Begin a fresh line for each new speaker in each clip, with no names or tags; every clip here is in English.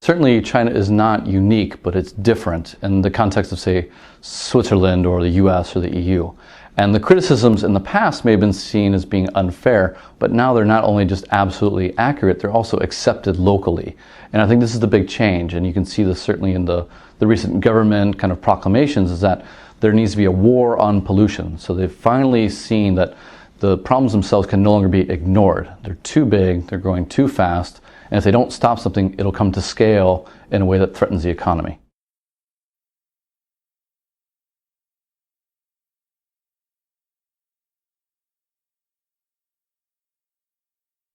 Certainly, China is not unique, but it's different in the context of, say, Switzerland or the US or the EU. And the criticisms in the past may have been seen as being unfair, but now they're not only just absolutely accurate, they're also accepted locally. And I think this is the big change, and you can see this certainly in the recent government kind of proclamations, is that there needs to be a war on pollution. So they've finally seen that the problems themselves can no longer be ignored. They're too big, they're growing too fast, and if they don't stop something, it'll come to scale in a way that threatens the economy.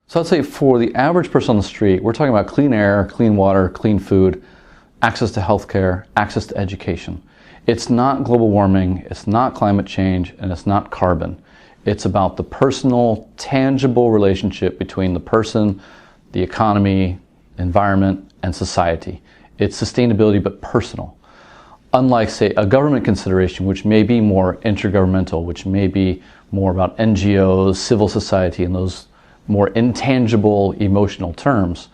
So I'd say for the average person on the street, we're talking about clean air, clean water, clean food, access to healthcare, access to education. It's not global warming, it's not climate change, and it's not carbon. It's about the personal, tangible relationship between the person, the economy, environment, and society. It's sustainability, but personal. Unlike, say, a government consideration, which may be more intergovernmental, which may be more about NGOs, civil society, and those more intangible emotional terms,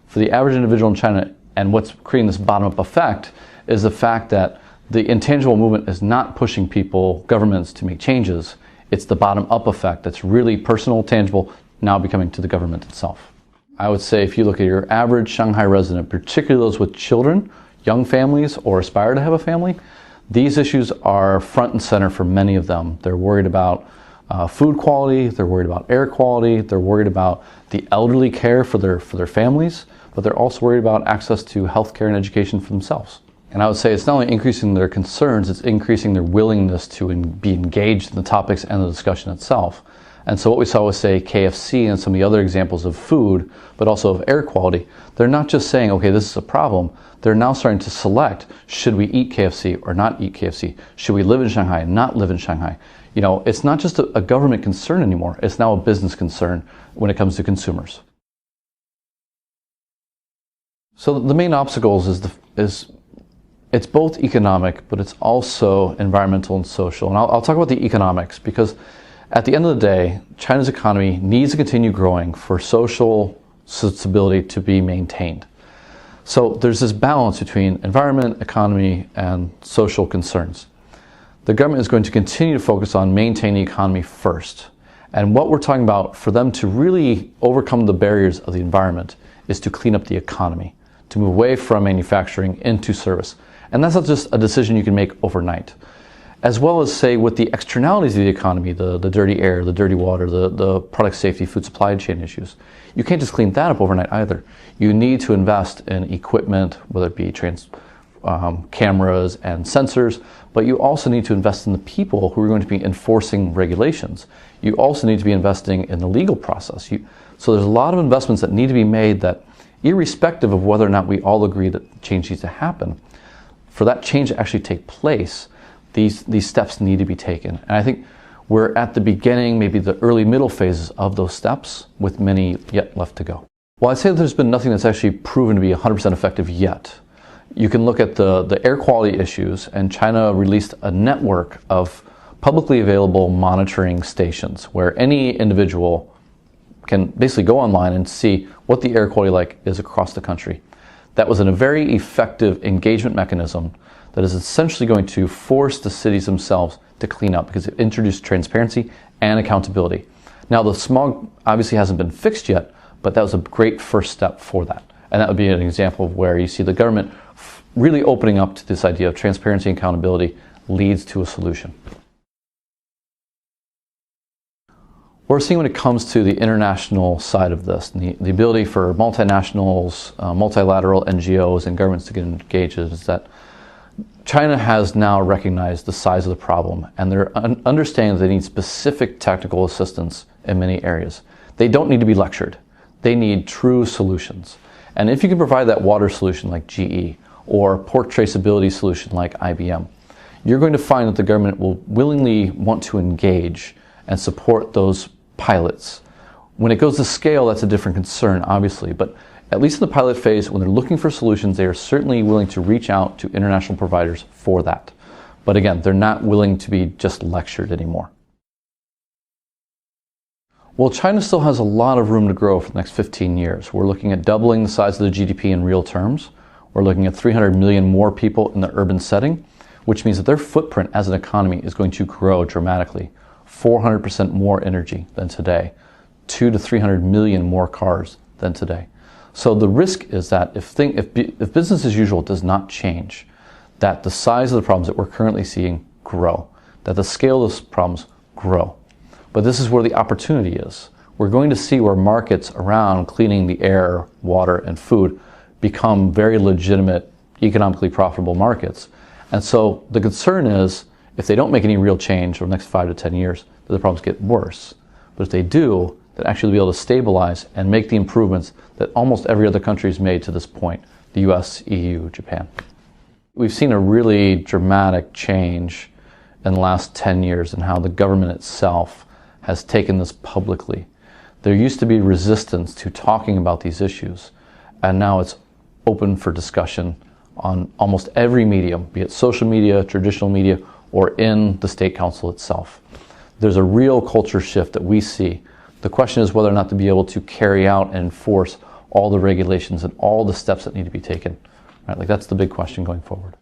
for the average individual in China, and what's creating this bottom-up effect is the fact that the intangible movement is not pushing people, governments, to make changes. It's the bottom-up effect that's really personal, tangible, now becoming to the government itself. I would say if you look at your average Shanghai resident, particularly those with children, young families, or aspire to have a family, these issues are front and center for many of them. They're worried about food quality, they're worried about air quality, they're worried about the elderly care for their families, but they're also worried about access to healthcare and education for themselves. And I would say it's not only increasing their concerns, it's increasing their willingness to be engaged in the topics and the discussion itself. And so what we saw with, say, KFC and some of the other examples of food, but also of air quality, they're not just saying, okay, this is a problem. They're now starting to select, should we eat KFC or not eat KFC? Should we live in Shanghai and not live in Shanghai? You know, it's not just a government concern anymore. It's now a business concern when it comes to consumers. So the main obstacles is it's both economic, but it's also environmental and social. And I'll talk about the economics because at the end of the day, China's economy needs to continue growing for social stability to be maintained. So there's this balance between environment, economy, and social concerns. The government is going to continue to focus on maintaining the economy first. And what we're talking about for them to really overcome the barriers of the environment is to clean up the economy, to move away from manufacturing into service. And that's not just a decision you can make overnight. As well as, say, with the externalities of the economy, the dirty air, the dirty water, the product safety, food supply chain issues. You can't just clean that up overnight either. You need to invest in equipment, whether it be cameras and sensors, but you also need to invest in the people who are going to be enforcing regulations. You also need to be investing in the legal process. So there's a lot of investments that need to be made that, irrespective of whether or not we all agree that change needs to happen, for that change to actually take place, these steps need to be taken. And I think we're at the beginning, maybe the early middle phases of those steps, with many yet left to go. Well, I'd say that there's been nothing that's actually proven to be 100% effective yet. You can look at the air quality issues, and China released a network of publicly available monitoring stations where any individual can basically go online and see what the air quality is across the country. That was a very effective engagement mechanism that is essentially going to force the cities themselves to clean up because it introduced transparency and accountability. Now, the smog obviously hasn't been fixed yet, but that was a great first step for that. And that would be an example of where you see the government really opening up to this idea of transparency and accountability leads to a solution. We're seeing when it comes to the international side of this, the ability for multinationals, multilateral NGOs, and governments to get engaged is that China has now recognized the size of the problem, and they're understanding that they need specific technical assistance in many areas. They don't need to be lectured. They need true solutions. And if you can provide that water solution like GE, or port traceability solution like IBM, you're going to find that the government will willingly want to engage and support those pilots. When it goes to scale, that's a different concern, obviously, but at least in the pilot phase, when they're looking for solutions, they are certainly willing to reach out to international providers for that. But again, they're not willing to be just lectured anymore. Well, China still has a lot of room to grow for the next 15 years. We're looking at doubling the size of the GDP in real terms. We're looking at 300 million more people in the urban setting, which means that their footprint as an economy is going to grow dramatically. 400% more energy than today, 200 to 300 million more cars than today. So the risk is that if business as usual does not change, that the size of the problems that we're currently seeing grow, that the scale of those problems grow. But this is where the opportunity is. We're going to see where markets around cleaning the air, water, and food become very legitimate, economically profitable markets. And so the concern is, if they don't make any real change over the next 5 to 10 years, that the problems get worse. But if they do, that actually be able to stabilize and make the improvements that almost every other country has made to this point, the US, EU, Japan. We've seen a really dramatic change in the last 10 years in how the government itself has taken this publicly. There used to be resistance to talking about these issues, and now it's open for discussion on almost every medium, be it social media, traditional media, or in the State Council itself. There's a real culture shift that we see. The question is whether or not to be able to carry out and enforce all the regulations and all the steps that need to be taken. Right? Like, that's the big question going forward.